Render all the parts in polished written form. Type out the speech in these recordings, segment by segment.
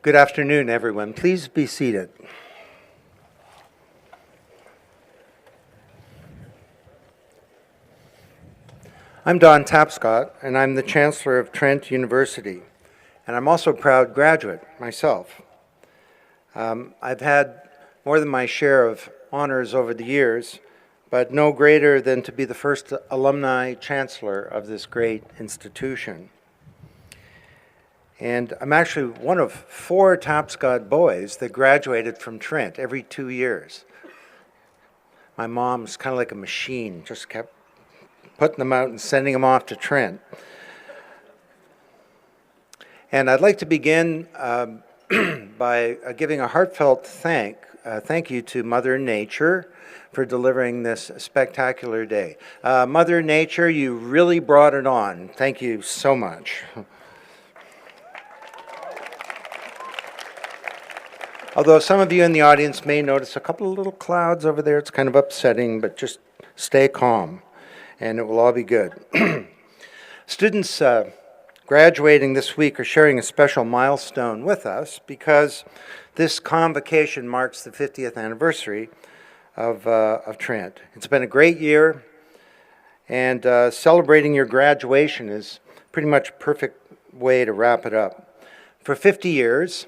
Good afternoon, everyone. Please be seated. I'm Don Tapscott, and I'm the Chancellor of Trent University, and I'm also a proud graduate myself. I've had more than my share of honors over the years, but no greater than to be the first alumni chancellor of this great institution. And I'm actually one of 4 Tapscott boys that graduated from Trent every 2 years. My mom's kind of like a machine, just kept putting them out and sending them off to Trent. And I'd like to begin by giving a heartfelt thank you to Mother Nature for delivering this spectacular day. Mother Nature, you really brought it on. Thank you so much. Although some of you in the audience may notice a couple of little clouds over there, it's kind of upsetting, but just stay calm and it will all be good. Students graduating this week are sharing a special milestone with us because this convocation marks the 50th anniversary of Trent. It's been a great year, and celebrating your graduation is pretty much a perfect way to wrap it up. For 50 years,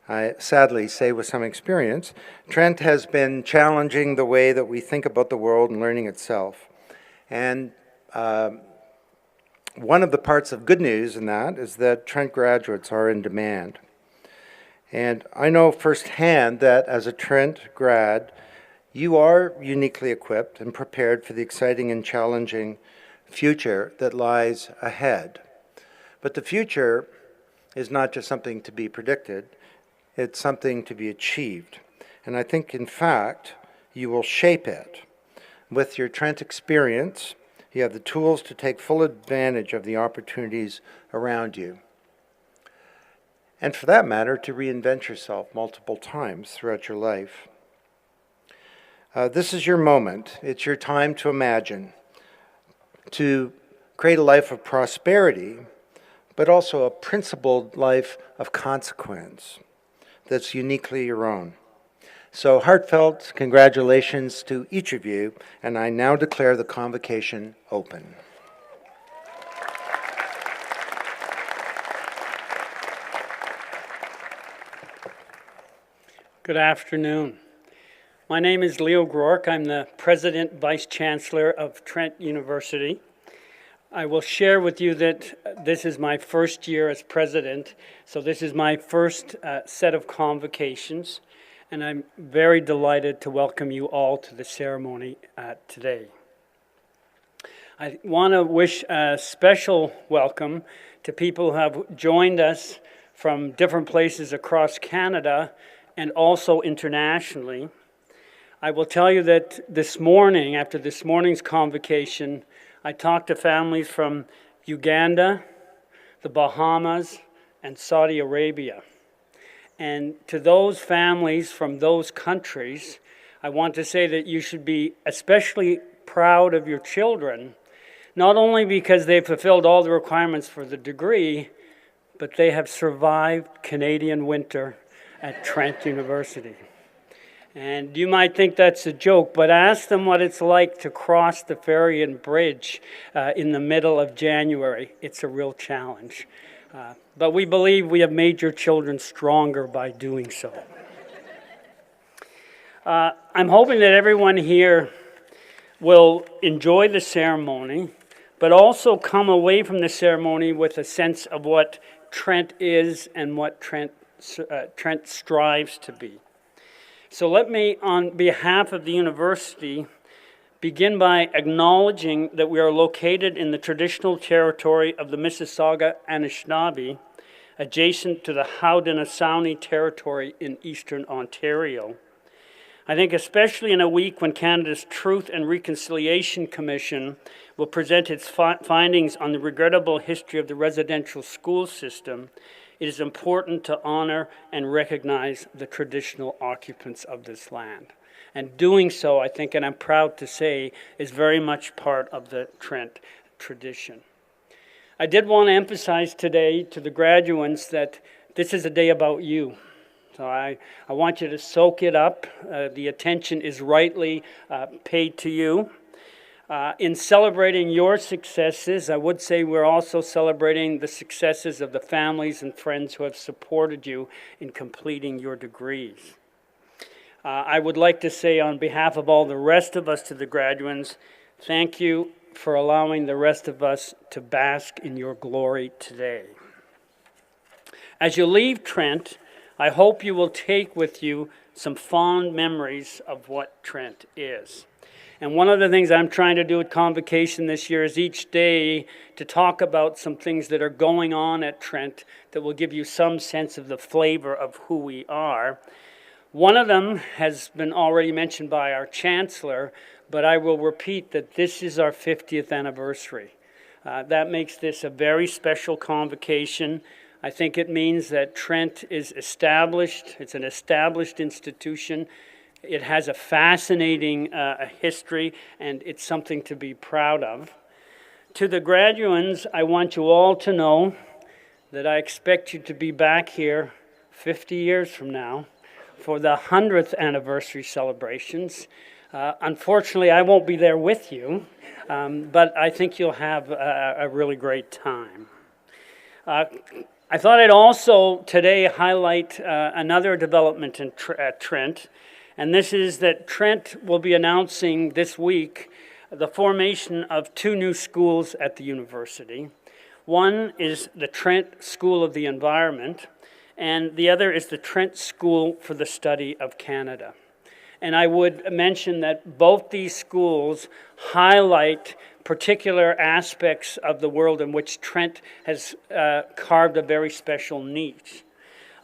I sadly say with some experience, Trent has been challenging the way that we think about the world and learning itself. And one of the parts of good news in that is that Trent graduates are in demand. And I know firsthand that as a Trent grad, you are uniquely equipped and prepared for the exciting and challenging future that lies ahead. But the future is not just something to be predicted, it's something to be achieved. And I think, in fact, you will shape it. With your Trent experience, you have the tools to take full advantage of the opportunities around you. And for that matter, to reinvent yourself multiple times throughout your life. This is your moment. It's your time to imagine, to create a life of prosperity, but also a principled life of consequence that's uniquely your own. So heartfelt congratulations to each of you, and I now declare the convocation open. Good afternoon. My name is Leo Groark. I'm the President Vice Chancellor of Trent University. I will share with you that this is my first year as president, so this is my first set of convocations, and I'm very delighted to welcome you all to the ceremony today. I want to wish a special welcome to people who have joined us from different places across Canada and also internationally. I will tell you that this morning, after this morning's convocation, I talked to families from Uganda, the Bahamas, and Saudi Arabia. And to those families from those countries, I want to say that you should be especially proud of your children, not only because they've fulfilled all the requirements for the degree, but they have survived Canadian winter at Trent University. And you might think that's a joke, but ask them what it's like to cross the Ferrion Bridge in the middle of January. It's a real challenge. But we believe we have made your children stronger by doing so. I'm hoping that everyone here will enjoy the ceremony, but also come away from the ceremony with a sense of what Trent is and what Trent strives to be. So let me, on behalf of the university, begin by acknowledging that we are located in the traditional territory of the Mississauga Anishinaabe, adjacent to the Haudenosaunee territory in eastern Ontario. I think especially in a week when Canada's Truth and Reconciliation Commission will present its findings on the regrettable history of the residential school system, it is important to honor and recognize the traditional occupants of this land. And doing so, I think, and I'm proud to say, is very much part of the Trent tradition. I did want to emphasize today to the graduates that This is a day about you. So I want you to soak it up. The attention is rightly paid to you. In celebrating your successes, I would say we're also celebrating the successes of the families and friends who have supported you in completing your degrees. I would like to say on behalf of all the rest of us to the graduates, thank you for allowing the rest of us to bask in your glory today. As you leave Trent, I hope you will take with you some fond memories of what Trent is. And one of the things I'm trying to do at Convocation this year is each day to talk about some things that are going on at Trent that will give you some sense of the flavor of who we are. One of them has been already mentioned by our Chancellor, but I will repeat that this is our 50th anniversary. That makes this a very special convocation. I think it means that Trent is established. It's an established institution. It has a fascinating history, and it's something to be proud of. To the graduates, I want you all to know that I expect you to be back here 50 years from now for the 100th anniversary celebrations. Unfortunately, I won't be there with you, but I think you'll have a really great time. I thought I'd also today highlight another development at Trent, and this is that Trent will be announcing this week the formation of 2 new schools at the university. One is the Trent School of the Environment, and the other is the Trent School for the Study of Canada. And I would mention that both these schools highlight particular aspects of the world in which Trent has carved a very special niche.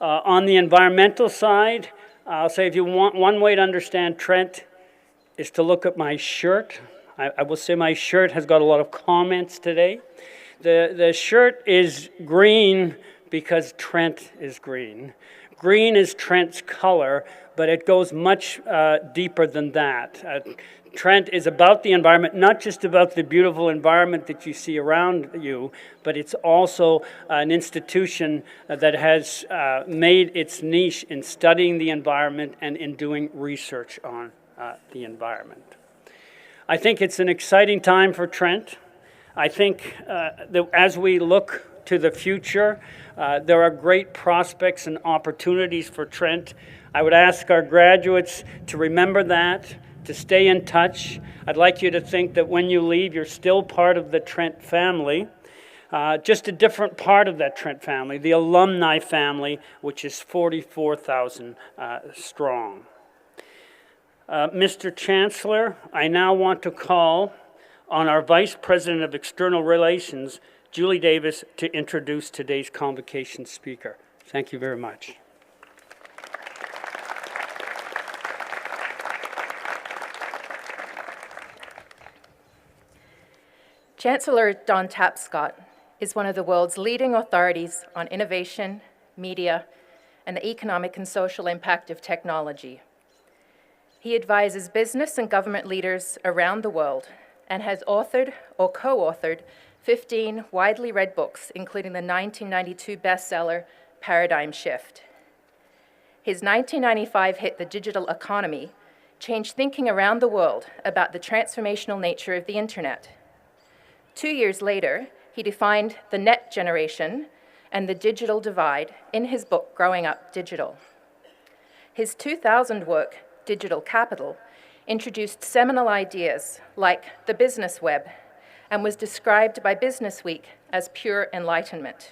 On the environmental side, I'll say if you want one way to understand Trent is to look at my shirt. I will say my shirt has got a lot of comments today. The shirt is green because Trent is green. Green is Trent's color, but it goes much deeper than that. Trent is about the environment, not just about the beautiful environment that you see around you, but it's also an institution that has made its niche in studying the environment and in doing research on the environment. I think it's an exciting time for Trent. I think that as we look to the future, there are great prospects and opportunities for Trent. I would ask our graduates to remember that, to stay in touch. I'd like you to think that when you leave, you're still part of the Trent family, just a different part of that Trent family, the alumni family, which is 44,000 strong. Mr. Chancellor, I now want to call on our Vice President of External Relations, Julie Davis, to introduce today's convocation speaker. Thank you very much. Chancellor Don Tapscott is one of the world's leading authorities on innovation, media, and the economic and social impact of technology. He advises business and government leaders around the world and has authored or co-authored 15 widely read books, including the 1992 bestseller, Paradigm Shift. His 1995 hit, The Digital Economy, changed thinking around the world about the transformational nature of the internet. 2 years later, he defined the net generation and the digital divide in his book, Growing Up Digital. His 2000 work, Digital Capital, introduced seminal ideas like the business web and was described by Businessweek as pure enlightenment.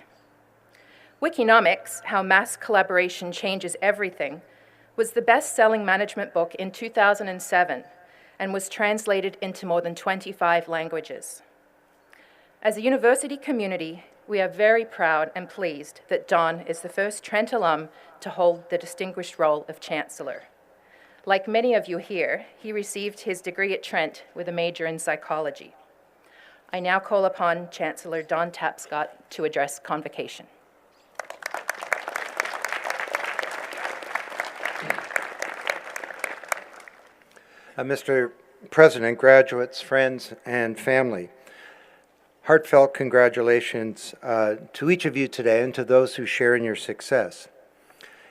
Wikinomics, How Mass Collaboration Changes Everything, was the best-selling management book in 2007 and was translated into more than 25 languages. As a university community, we are very proud and pleased that Don is the first Trent alum to hold the distinguished role of Chancellor. Like many of you here, he received his degree at Trent with a major in psychology. I now call upon Chancellor Don Tapscott to address convocation. Mr. President, graduates, friends, and family, heartfelt congratulations to each of you today and to those who share in your success.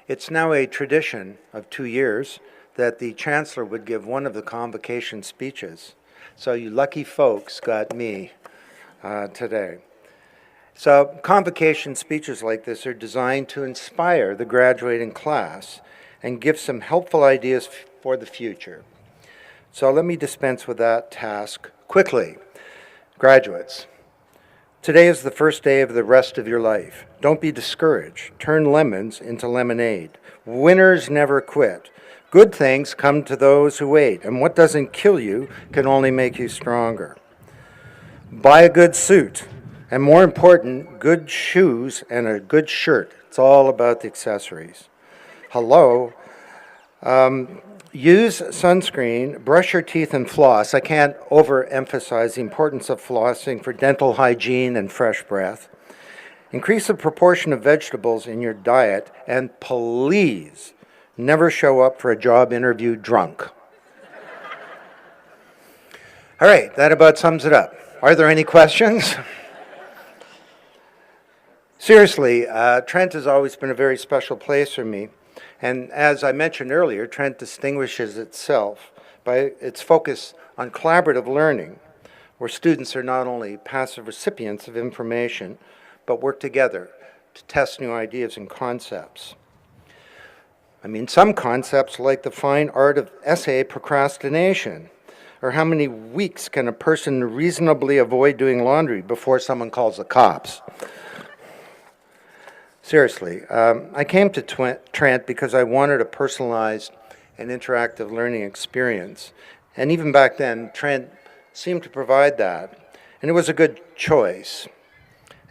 It's now a tradition of 2 years that the Chancellor would give one of the convocation speeches. So you lucky folks got me today. So convocation speeches like this are designed to inspire the graduating class and give some helpful ideas for the future. So let me dispense with that task quickly. Graduates, today is the first day of the rest of your life. Don't be discouraged. Turn lemons into lemonade. Winners never quit. Good things come to those who wait, and what doesn't kill you can only make you stronger. Buy a good suit, and more important, good shoes and a good shirt. It's all about the accessories. Hello. Use sunscreen, brush your teeth, and floss. I can't overemphasize the importance of flossing for dental hygiene and fresh breath. Increase the proportion of vegetables in your diet, and please never show up for a job interview drunk. All right, that about sums it up. Are there any questions? Seriously, Trent has always been a very special place for me. And as I mentioned earlier, Trent distinguishes itself by its focus on collaborative learning, where students are not only passive recipients of information, but work together to test new ideas and concepts. I mean, some concepts like the fine art of essay procrastination, or how many weeks can a person reasonably avoid doing laundry before someone calls the cops? Seriously, I came to Trent because I wanted a personalized and interactive learning experience. And even back then, Trent seemed to provide that. And it was a good choice.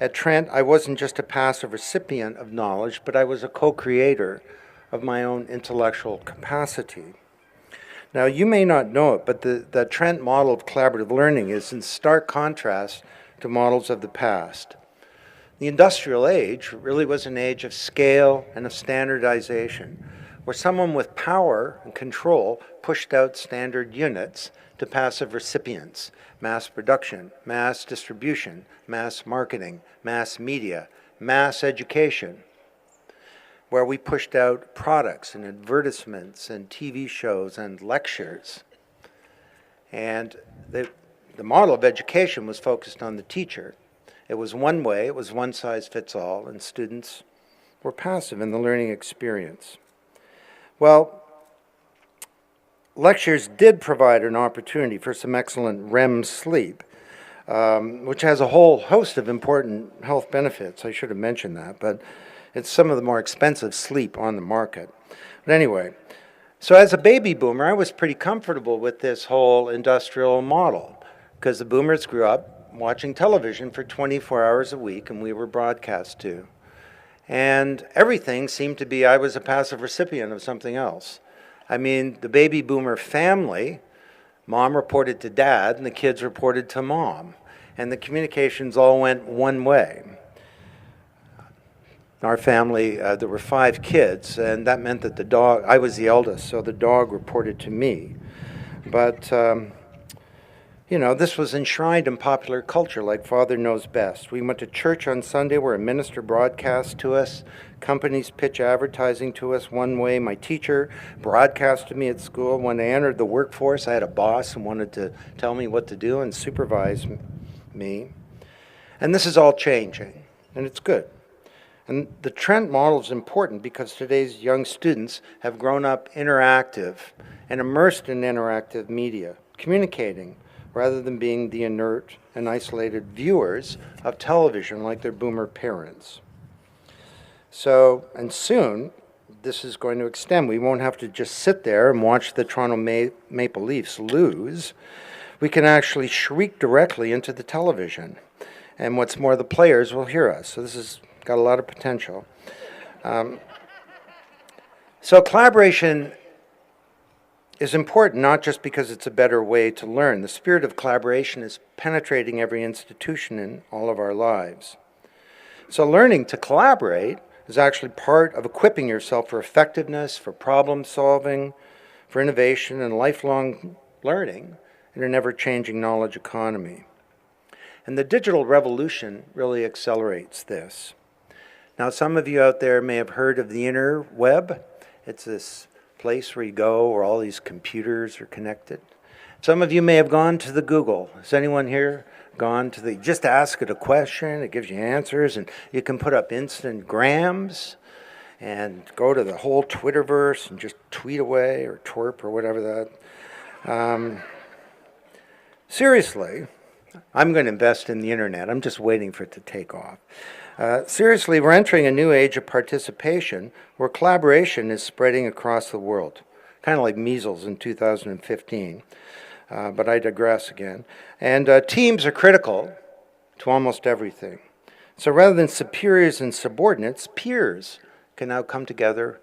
At Trent, I wasn't just a passive recipient of knowledge, but I was a co-creator of my own intellectual capacity. Now, you may not know it, but the Trent model of collaborative learning is in stark contrast to models of the past. The industrial age really was an age of scale and of standardization, where someone with power and control pushed out standard units to passive recipients, mass production, mass distribution, mass marketing, mass media, mass education, where we pushed out products and advertisements and TV shows and lectures. And the model of education was focused on the teacher. It was one way, it was one size fits all, and students were passive in the learning experience. Well, lectures did provide an opportunity for some excellent REM sleep, which has a whole host of important health benefits. I should have mentioned that, but it's some of the more expensive sleep on the market. But anyway, so as a baby boomer, I was pretty comfortable with this whole industrial model, because the boomers grew up watching television for 24 hours a week, and we were broadcast to. And everything seemed to be, I was a passive recipient of something else. I mean, the baby boomer family, mom reported to dad, and the kids reported to mom. And the communications all went one way. Our family, there were 5 kids, and that meant that the dog, I was the eldest, so the dog reported to me. But you know, this was enshrined in popular culture like Father Knows Best. We went to church on Sunday where a minister broadcast to us. Companies pitch advertising to us one way. My teacher broadcast to me at school. When I entered the workforce, I had a boss who wanted to tell me what to do and supervise me. And this is all changing, and it's good. And the Trent model is important because today's young students have grown up interactive and immersed in interactive media, communicating, rather than being the inert and isolated viewers of television like their boomer parents. So, and soon, this is going to extend. We won't have to just sit there and watch the Toronto Maple Leafs lose. We can actually shriek directly into the television. And what's more, the players will hear us. So this has got a lot of potential. So collaboration is important not just because it's a better way to learn. The spirit of collaboration is penetrating every institution in all of our lives. So learning to collaborate is actually part of equipping yourself for effectiveness, for problem solving, for innovation and lifelong learning in an ever-changing knowledge economy. And the digital revolution really accelerates this. Now, some of you out there may have heard of the interweb. It's this place where you go where all these computers are connected. Some of you may have gone to the Google. Has anyone here gone to the, just ask it a question, it gives you answers, and you can put up instant grams and go to the whole Twitterverse and just tweet away, or twerp, or whatever that. Seriously, I'm going to invest in the internet. I'm just waiting for it to take off. Seriously, we're entering a new age of participation where collaboration is spreading across the world, kind of like measles in 2015. But I digress again. And teams are critical to almost everything. So rather than superiors and subordinates, peers can now come together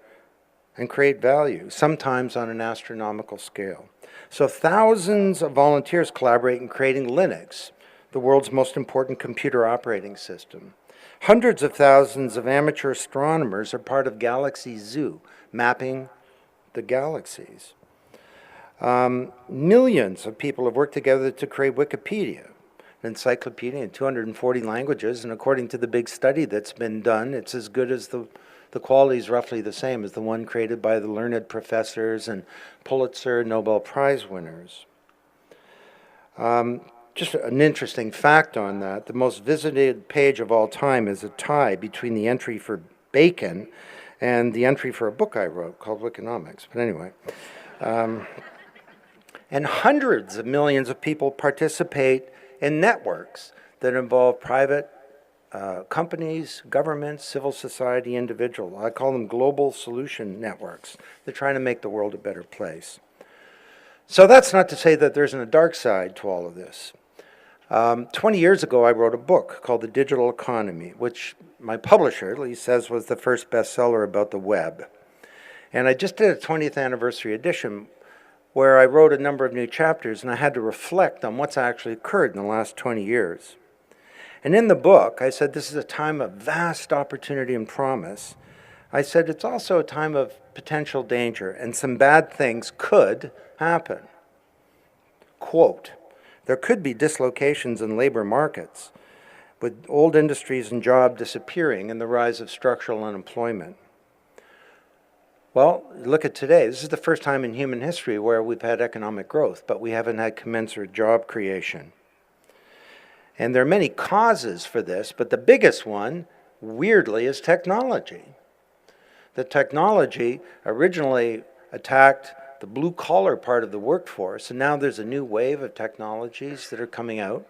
and create value, sometimes on an astronomical scale. So thousands of volunteers collaborate in creating Linux, the world's most important computer operating system. Hundreds of thousands of amateur astronomers are part of Galaxy Zoo, mapping the galaxies. Millions of people have worked together to create Wikipedia, an encyclopedia in 240 languages, and according to the big study that's been done, it's as good as the quality is roughly the same as the one created by the learned professors and Pulitzer and Nobel Prize winners. Just an interesting fact on that, the most visited page of all time is a tie between the entry for bacon and the entry for a book I wrote called Wikinomics. But anyway. And hundreds of millions of people participate in networks that involve private companies, governments, civil society, individuals. I call them global solution networks. They're trying to make the world a better place. So that's not to say that there isn't a dark side to all of this. 20 years ago, I wrote a book called The Digital Economy, which my publisher, at least, says was the first bestseller about the web. And I just did a 20th anniversary edition where I wrote a number of new chapters, and I had to reflect on what's actually occurred in the last 20 years. And in the book, I said this is a time of vast opportunity and promise. I said it's also a time of potential danger, and some bad things could happen. Quote, there could be dislocations in labor markets, with old industries and jobs disappearing and the rise of structural unemployment. Well, look at today. This is the first time in human history where we've had economic growth, but we haven't had commensurate job creation. And there are many causes for this, but the biggest one, weirdly, is technology. The technology originally attacked the blue-collar part of the workforce, and now there's a new wave of technologies that are coming out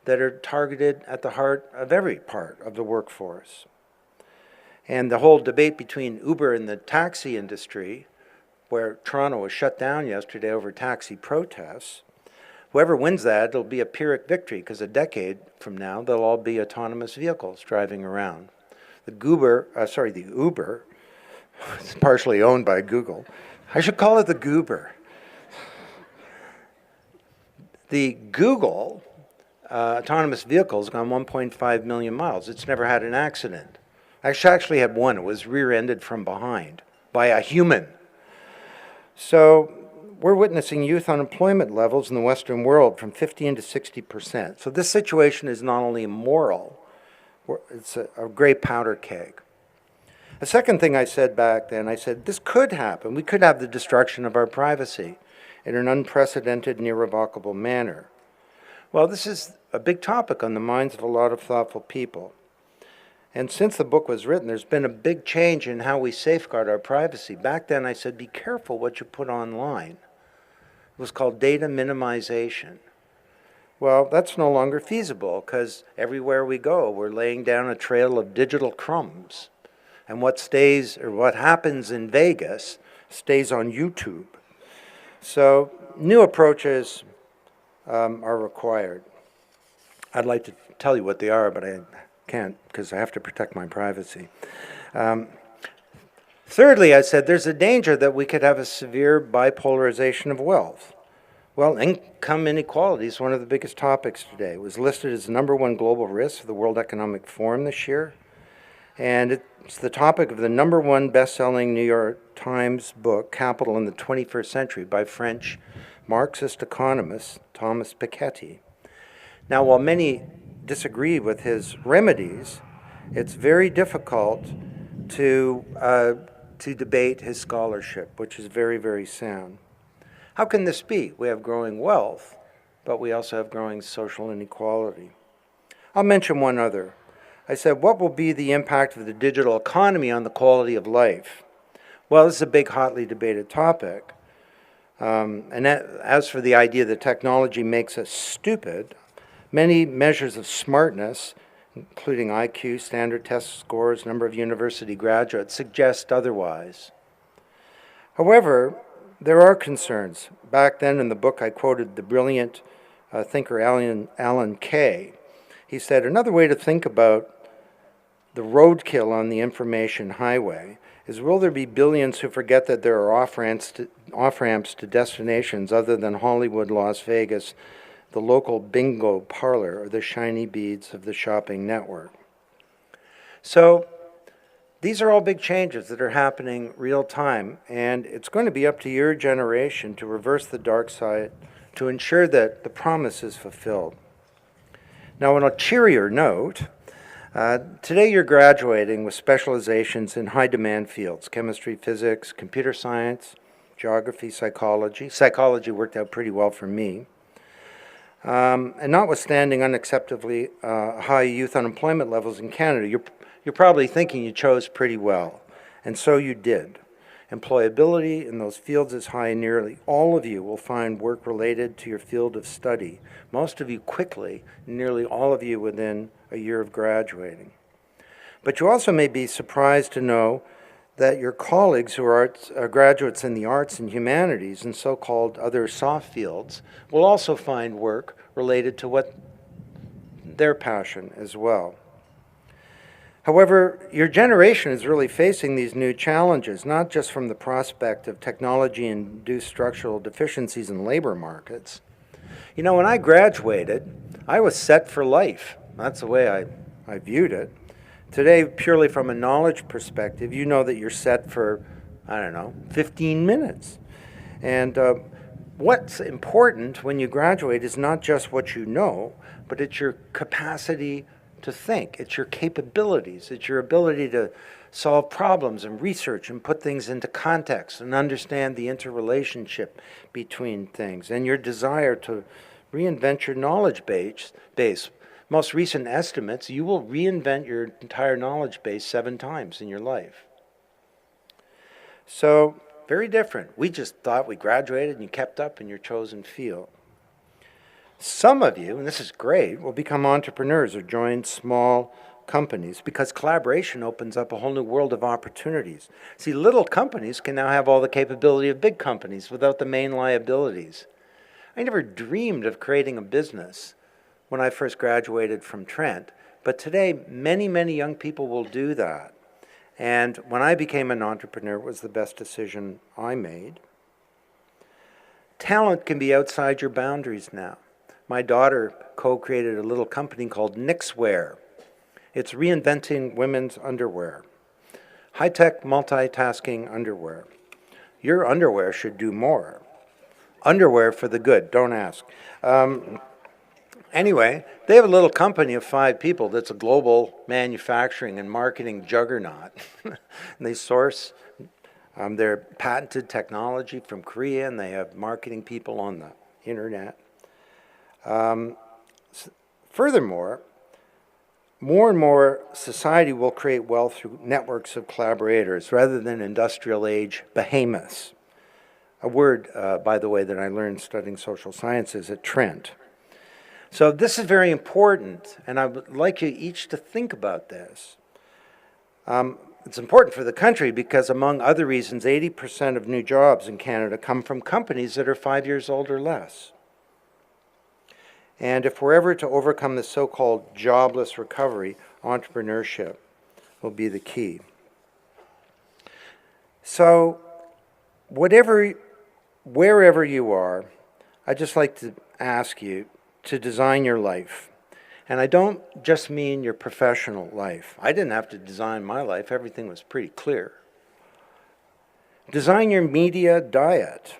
that are targeted at the heart of every part of the workforce. And the whole debate between Uber and the taxi industry, where Toronto was shut down yesterday over taxi protests, whoever wins that, it'll be a Pyrrhic victory, because a decade from now, they'll all be autonomous vehicles driving around. The Uber, it's partially owned by Google. I should call it the Goober. The Google autonomous vehicle has gone 1.5 million miles. It's never had an accident. I actually had one. It was rear-ended from behind by a human. So we're witnessing youth unemployment levels in the Western world from 15 to 60%. So this situation is not only immoral, it's a great powder keg. The second thing I said back then, I said, this could happen. We could have the destruction of our privacy in an unprecedented and irrevocable manner. Well, this is a big topic on the minds of a lot of thoughtful people. And since the book was written, there's been a big change in how we safeguard our privacy. Back then, I said, be careful what you put online. It was called data minimization. Well, that's no longer feasible, because everywhere we go, we're laying down a trail of digital crumbs. And what stays, or what happens in Vegas, stays on YouTube. So new approaches are required. I'd like to tell you what they are, but I can't, because I have to protect my privacy. Thirdly, I said there's a danger that we could have a severe bipolarization of wealth. Well, income inequality is one of the biggest topics today. It was listed as the #1 global risk for the World Economic Forum this year. And it's the topic of the #1 best-selling New York Times book, Capital in the 21st Century, by French Marxist economist Thomas Piketty. Now, while many disagree with his remedies, it's very difficult to debate his scholarship, which is very, very sound. How can this be? We have growing wealth, but we also have growing social inequality. I'll mention one other. I said, what will be the impact of the digital economy on the quality of life? Well, this is a big, hotly debated topic. As for the idea that technology makes us stupid, many measures of smartness, including IQ, standard test scores, number of university graduates, suggest otherwise. However, there are concerns. Back then in the book, I quoted the brilliant thinker Alan Kay. He said, another way to think about the roadkill on the information highway is, will there be billions who forget that there are off-ramps to destinations other than Hollywood, Las Vegas, the local bingo parlor, or the shiny beads of the shopping network? So these are all big changes that are happening real time, and it's going to be up to your generation to reverse the dark side to ensure that the promise is fulfilled. Now, on a cheerier note, today you're graduating with specializations in high-demand fields: chemistry, physics, computer science, geography, psychology. Psychology worked out pretty well for me. And notwithstanding unacceptably high youth unemployment levels in Canada, you're probably thinking you chose pretty well, and so you did. Employability in those fields is high, and nearly all of you will find work related to your field of study, most of you quickly, nearly all of you within a year of graduating. But you also may be surprised to know that your colleagues who are graduates in the arts and humanities and so-called other soft fields will also find work related to what their passion as well. However, your generation is really facing these new challenges, not just from the prospect of technology-induced structural deficiencies in labor markets. You know, when I graduated, I was set for life. That's the way I viewed it. Today, purely from a knowledge perspective, you know that you're set for, 15 minutes. And what's important when you graduate is not just what you know, but it's your capacity to think. It's your capabilities. It's your ability to solve problems and research and put things into context and understand the interrelationship between things, and your desire to reinvent your knowledge base. Most recent estimates, you will reinvent your entire knowledge base 7 times in your life. So, very different. We just thought we graduated and you kept up in your chosen field. Some of you, and this is great, will become entrepreneurs or join small companies because collaboration opens up a whole new world of opportunities. See, little companies can now have all the capability of big companies without the main liabilities. I never dreamed of creating a business when I first graduated from Trent, but today many, many young people will do that. And when I became an entrepreneur, it was the best decision I made. Talent can be outside your boundaries now. My daughter co-created a little company called Knixwear. It's reinventing women's underwear. High-tech multitasking underwear. Your underwear should do more. Underwear for the good, don't ask. Anyway, they have a little company of 5 people that's a global manufacturing and marketing juggernaut. And they source their patented technology from Korea, and they have marketing people on the internet. Furthermore, more and more society will create wealth through networks of collaborators rather than industrial age behemoths. A word, by the way, that I learned studying social sciences at Trent. So this is very important, and I would like you each to think about this. It's important for the country because, among other reasons, 80% of new jobs in Canada come from companies that are 5 years old or less. And if we're ever to overcome the so-called jobless recovery, entrepreneurship will be the key. So, wherever you are, I'd just like to ask you to design your life. And I don't just mean your professional life. I didn't have to design my life. Everything was pretty clear. Design your media diet.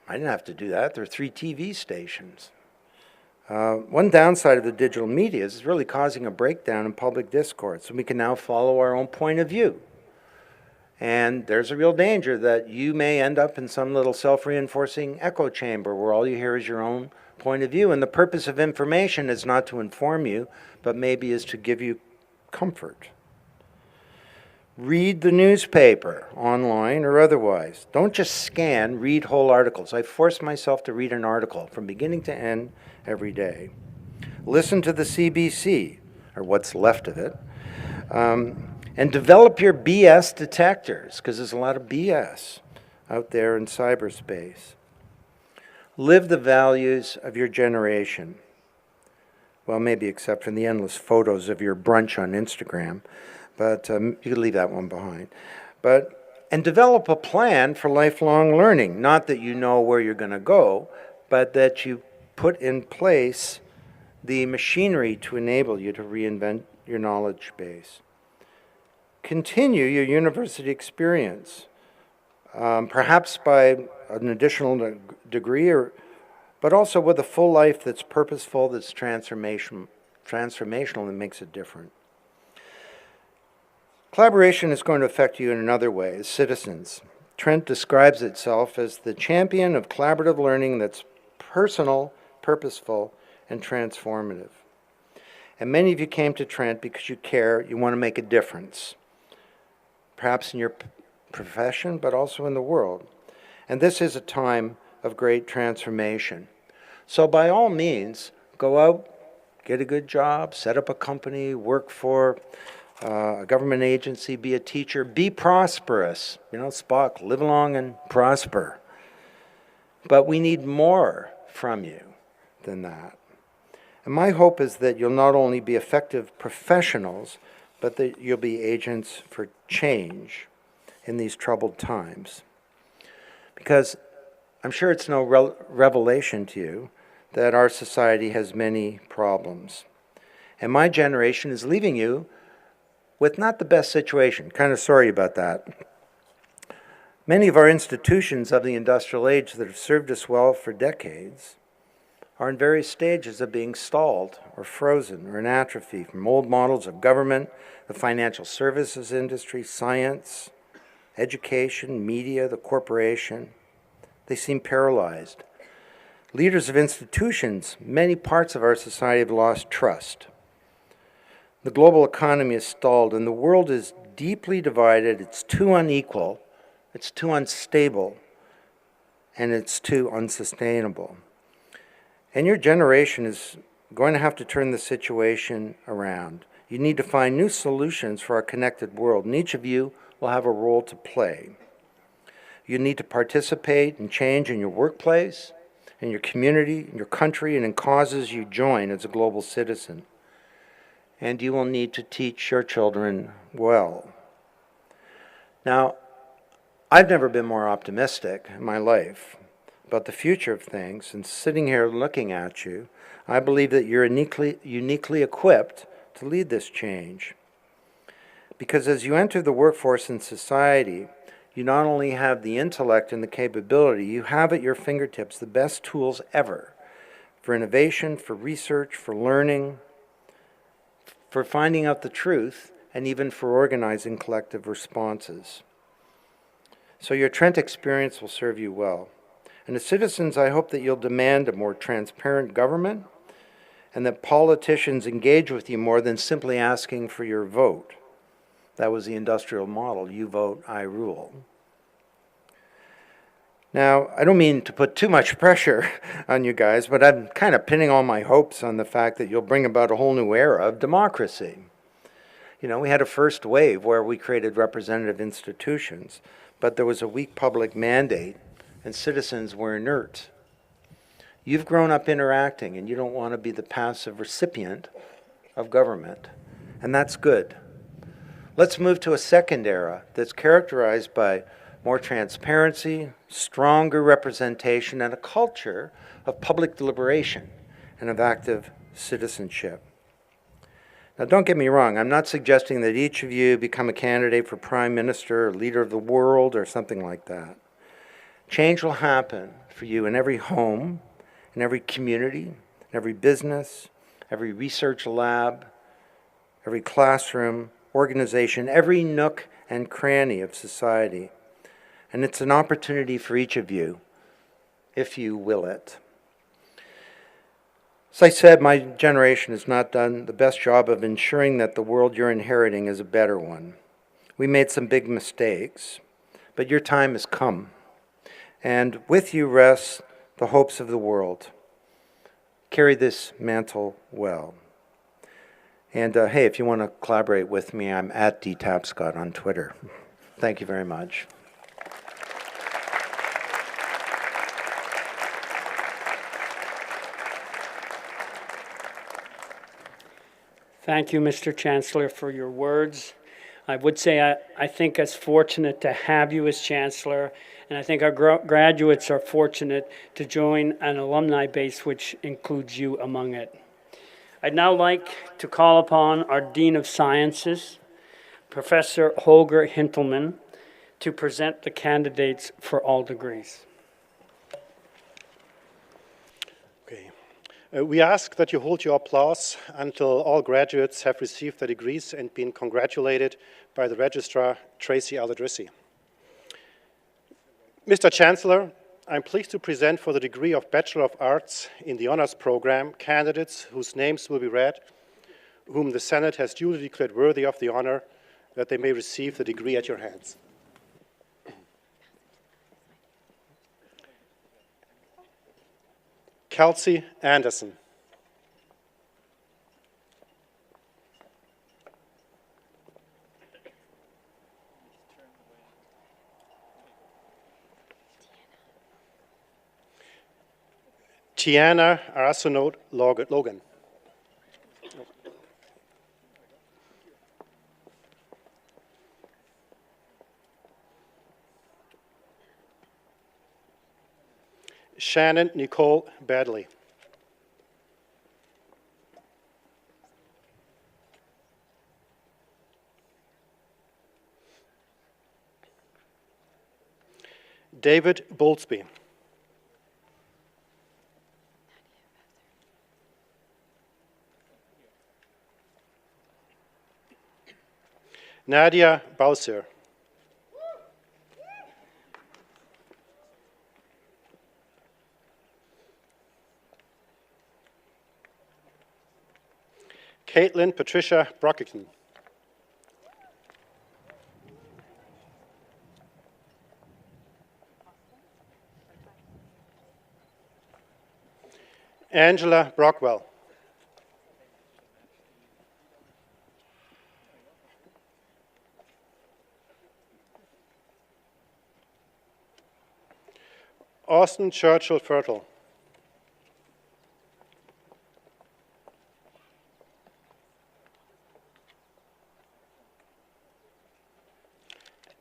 I didn't have to do that. There are 3 TV stations. One downside of the digital media is it's really causing a breakdown in public discourse, and we can now follow our own point of view. And there's a real danger that you may end up in some little self-reinforcing echo chamber where all you hear is your own point of view. And the purpose of information is not to inform you, but maybe is to give you comfort. Read the newspaper, online or otherwise. Don't just scan, read whole articles. I force myself to read an article from beginning to end every day. Listen to the CBC, or what's left of it, and develop your BS detectors, because there's a lot of BS out there in cyberspace. Live the values of your generation. Well, maybe except for the endless photos of your brunch on Instagram. But you can leave that one behind. And develop a plan for lifelong learning. Not that you know where you're going to go, but that you put in place the machinery to enable you to reinvent your knowledge base. Continue your university experience, perhaps by an additional degree, but also with a full life that's purposeful, that's transformational, and makes it different. Collaboration is going to affect you in another way as citizens. Trent describes itself as the champion of collaborative learning that's personal, purposeful, and transformative. And many of you came to Trent because you care, you want to make a difference, perhaps in your profession, but also in the world. And this is a time of great transformation. So by all means, go out, get a good job, set up a company, work for a government agency, be a teacher, be prosperous. You know, Spock, live long and prosper. But we need more from you than that. And my hope is that you'll not only be effective professionals, but that you'll be agents for change in these troubled times. Because I'm sure it's no revelation to you that our society has many problems. And my generation is leaving you with not the best situation. Kind of sorry about that. Many of our institutions of the industrial age that have served us well for decades are in various stages of being stalled or frozen or in atrophy, from old models of government, the financial services industry, science, education, media, the corporation. They seem paralyzed. Leaders of institutions, many parts of our society have lost trust. The global economy is stalled, and the world is deeply divided. It's too unequal, it's too unstable, and it's too unsustainable. And your generation is going to have to turn the situation around. You need to find new solutions for our connected world, and each of you will have a role to play. You need to participate and change in your workplace, in your community, in your country, and in causes you join as a global citizen. And you will need to teach your children well. Now, I've never been more optimistic in my life about the future of things, and sitting here looking at you, I believe that you're uniquely equipped to lead this change. Because as you enter the workforce in society, you not only have the intellect and the capability, you have at your fingertips the best tools ever for innovation, for research, for learning, for finding out the truth, and even for organizing collective responses. So your Trent experience will serve you well. And as citizens, I hope that you'll demand a more transparent government and that politicians engage with you more than simply asking for your vote. That was the industrial model. You vote, I rule. Now, I don't mean to put too much pressure on you guys, but I'm kind of pinning all my hopes on the fact that you'll bring about a whole new era of democracy. You know, we had a first wave where we created representative institutions, but there was a weak public mandate and citizens were inert. You've grown up interacting and you don't want to be the passive recipient of government, and that's good. Let's move to a second era that's characterized by more transparency, stronger representation, and a culture of public deliberation and of active citizenship. Now, don't get me wrong, I'm not suggesting that each of you become a candidate for prime minister or leader of the world or something like that. Change will happen for you in every home, in every community, every business, every research lab, every classroom, organization, every nook and cranny of society. And it's an opportunity for each of you, if you will it. As I said, my generation has not done the best job of ensuring that the world you're inheriting is a better one. We made some big mistakes, but your time has come. And with you rests the hopes of the world. Carry this mantle well. And hey, if you want to collaborate with me, I'm at dtapscott on Twitter. Thank you very much. Thank you, Mr. Chancellor, for your words. I would say I think us fortunate to have you as Chancellor, and I think our graduates are fortunate to join an alumni base which includes you among it. I'd now like to call upon our Dean of Sciences, Professor Holger Hintelmann, to present the candidates for all degrees. Okay. We ask that you hold your applause until all graduates have received their degrees and been congratulated by the Registrar, Tracy Aladrissi. Mr. Chancellor, I'm pleased to present for the degree of Bachelor of Arts in the Honors Program candidates whose names will be read, whom the Senate has duly declared worthy of the honor that they may receive the degree at your hands. Kelsey Anderson. Tiana Arsenault Logan. Shannon Nicole Badley. David Bolsby. Nadia Bauser. Caitlin Patricia Brockington. Angela Brockwell. Austin Churchill Fertile.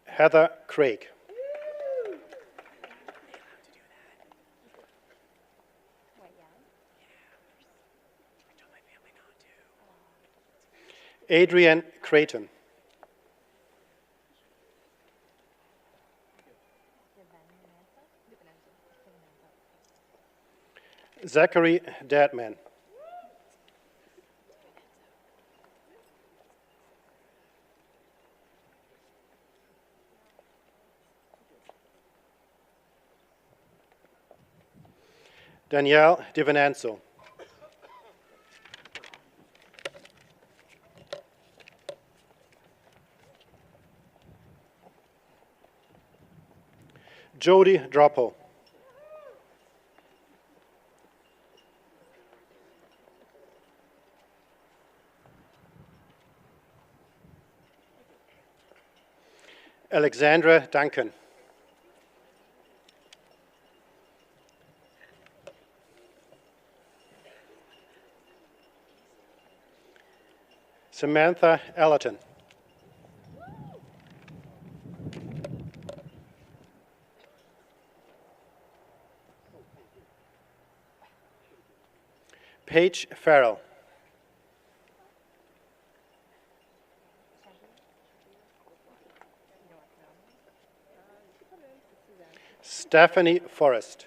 Heather Craig. Adrian Creighton. Zachary Dadman. Danielle Divenanzo. Jody Droppo. Alexandra Duncan. Samantha Allerton. Paige Farrell. Stephanie Forrest.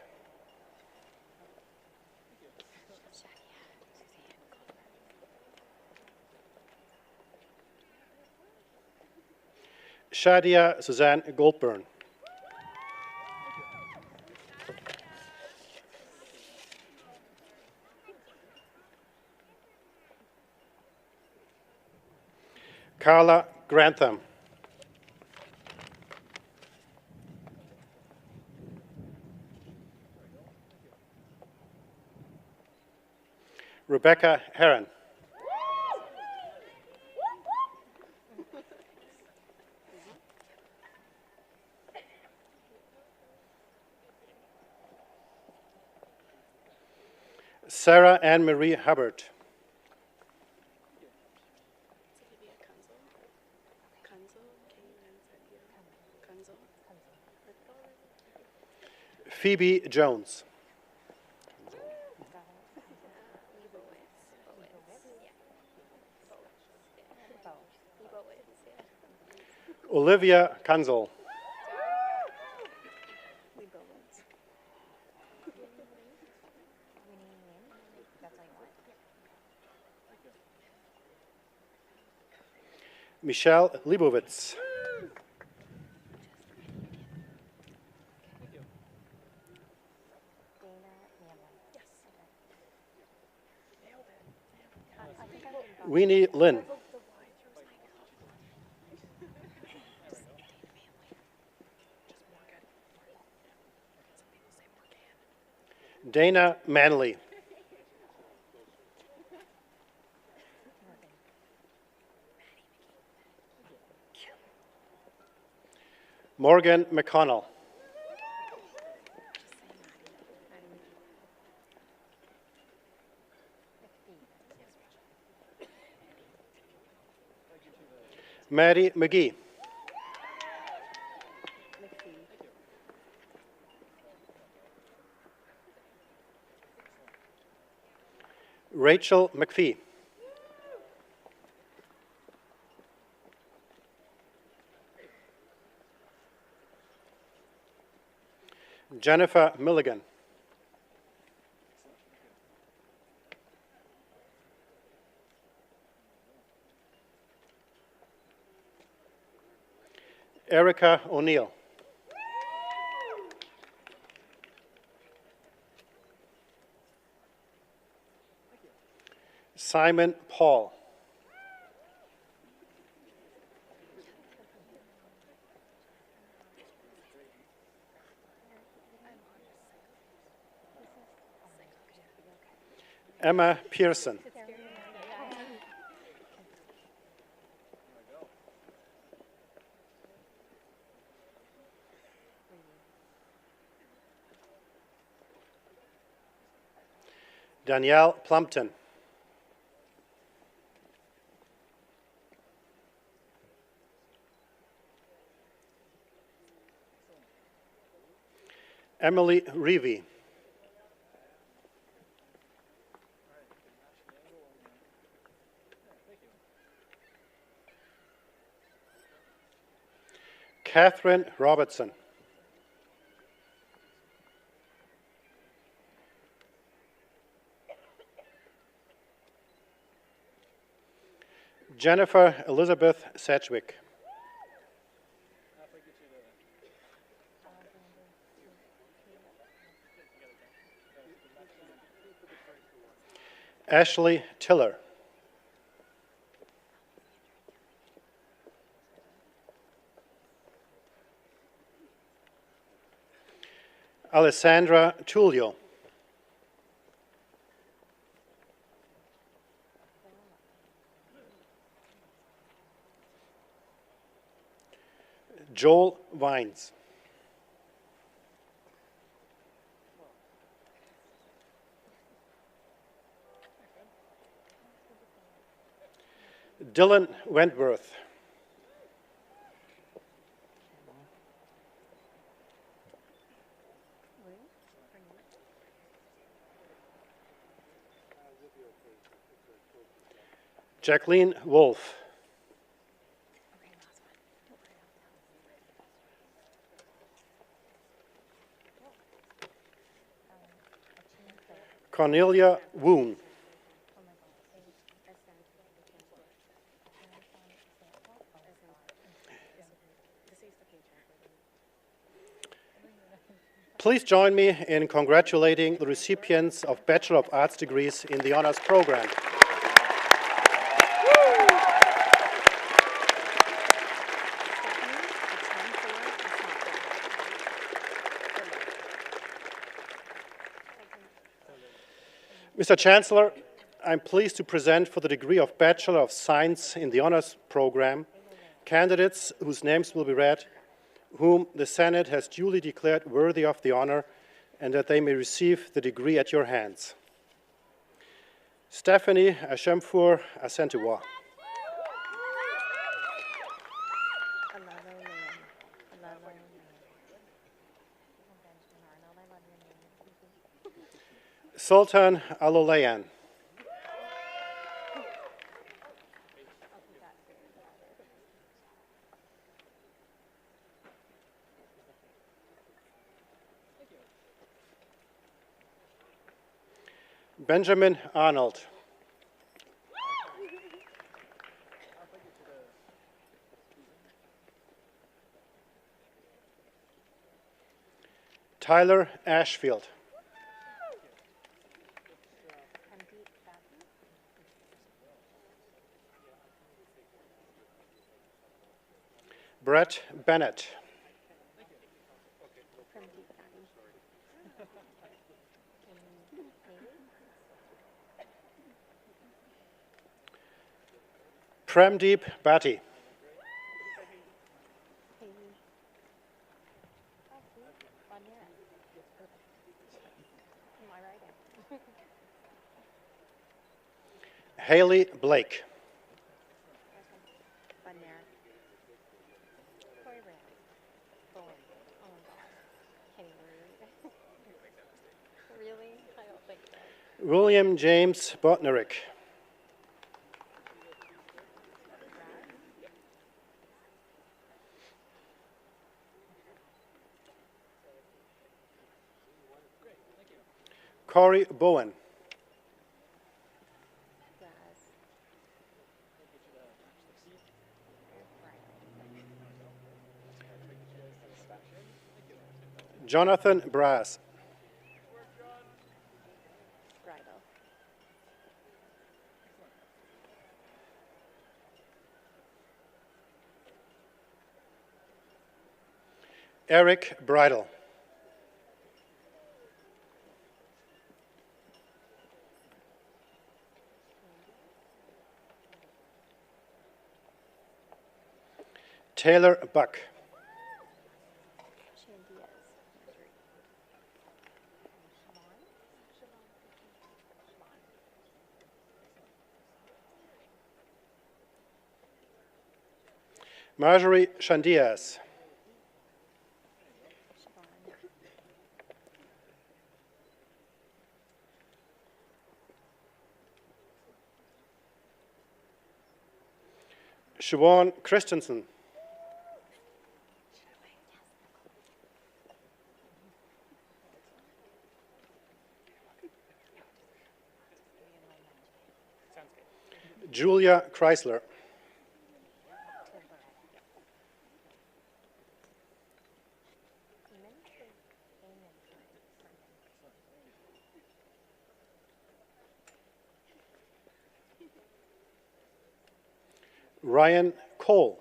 Shadia Suzanne Goldburn. Carla Grantham. Rebecca Heron. Sarah Ann Marie Hubbard. Phoebe Jones. Olivia Kunzel. Michelle Leibowitz. Weenie Lynn. Dana Manley. Morgan McConnell. Maddie McGee. Rachel McPhee. Jennifer Milligan. Erica O'Neill. Simon Paul. Emma Pearson. Danielle Plumpton. Emily Reevy. Catherine Robertson. Jennifer Elizabeth Sedgwick. Ashley Tiller. Alessandra Tullio. Joel Vines. Dylan Wentworth. Jacqueline Wolf. Cornelia Woon. Please join me in congratulating the recipients of Bachelor of Arts degrees in the honors program. Mr. Chancellor, I'm pleased to present for the degree of Bachelor of Science in the honors program candidates whose names will be read, whom the Senate has duly declared worthy of the honor, and that they may receive the degree at your hands. Stephanie Ashemfour Asentiwa. Sultan Alolayan. Benjamin Arnold. Tyler Ashfield. Brett Bennett. Premdeep Bhatti. Haley Blake. William James Botnerick. Corey Bowen. Jonathan Brass. Eric Bridle. Taylor Buck. Marjorie Shandias. Siobhan Christensen. Julia Chrysler. Ryan Cole.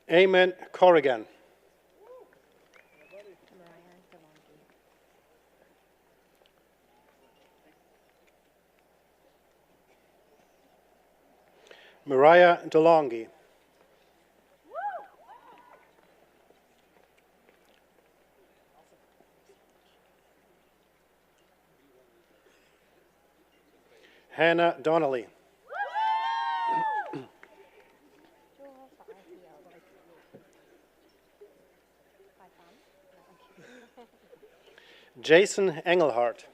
Eamon Corrigan. Mariah DeLonghi. Hannah Donnelly. Jason Engelhardt.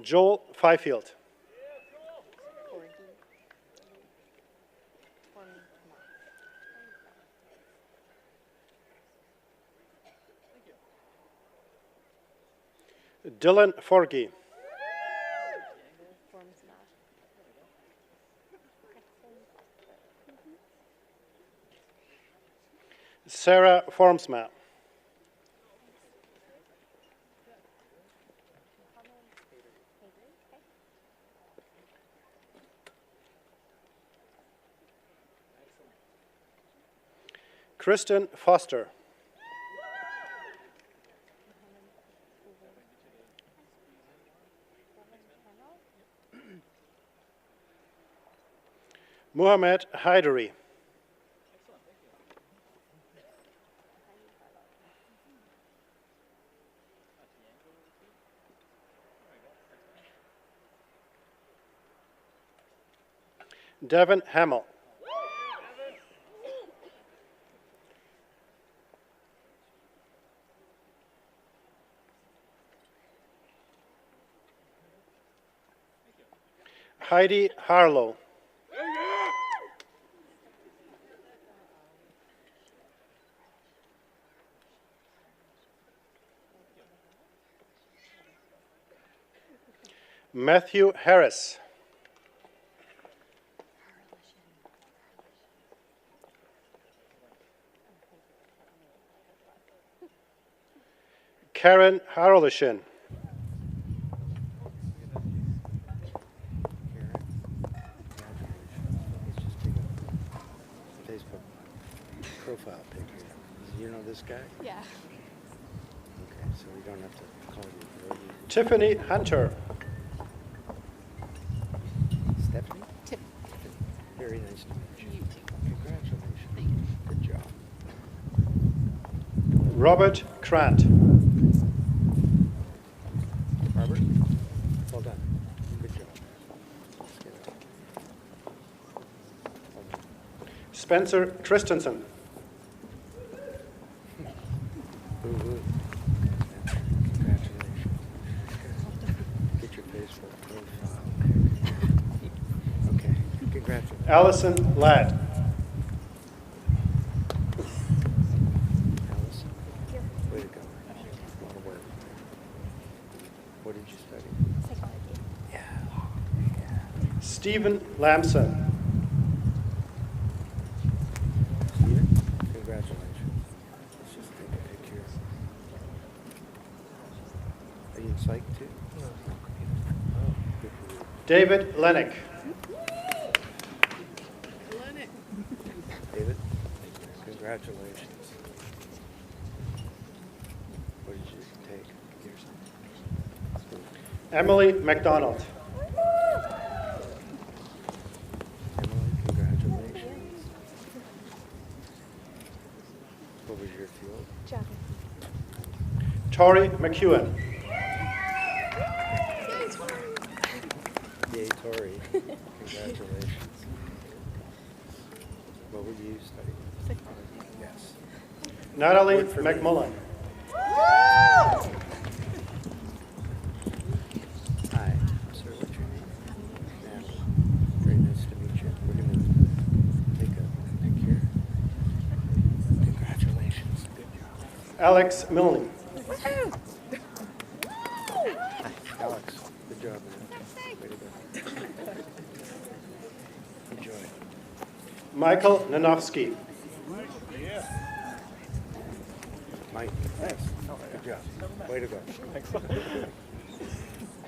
Joel Fifield. Dylan Forgy. Sarah Formsma. Kristen Foster. Muhammad Haidari. Devin Hamill. Heidi Harlow. Matthew Harris. Karen Harolishin. Facebook profile picture. You know this guy? Yeah. Okay, so we don't have to call you Brody. Tiffany Hunter. Stephanie? Tip. Very nice to meet you. You too. Congratulations. Thank you. Good job. Robert Krant. Robert, well done. Good job. Let's get it. Well done. Spencer Christensen. Woo-hoo. Congratulations. Get your Facebook profile. Okay, congratulations. Allison Ladd. Allison, way to go. A lot of work. What did you study? Psychology. Yeah. Stephen Lamson. Steven, congratulations. Let's just take a picture. Are you in psych too? No. Oh, good for you. David Lennick. David, congratulations. What did you take? Here's Emily McDonald. Emily, congratulations. What was your field? Geography. Tori McEwen. Yay, Tori. Congratulations. What would you study? Psychology. Yes. Natalie Work for me. McMullen. Hi, sir, what's your name? Natalie. Very nice to meet you. We're going to take a picture. Congratulations. Good job. Alex Milne. Alex, good job, man. Way to go. Enjoy. Michael Nanofsky. Mike, nice. Good job. Way to go.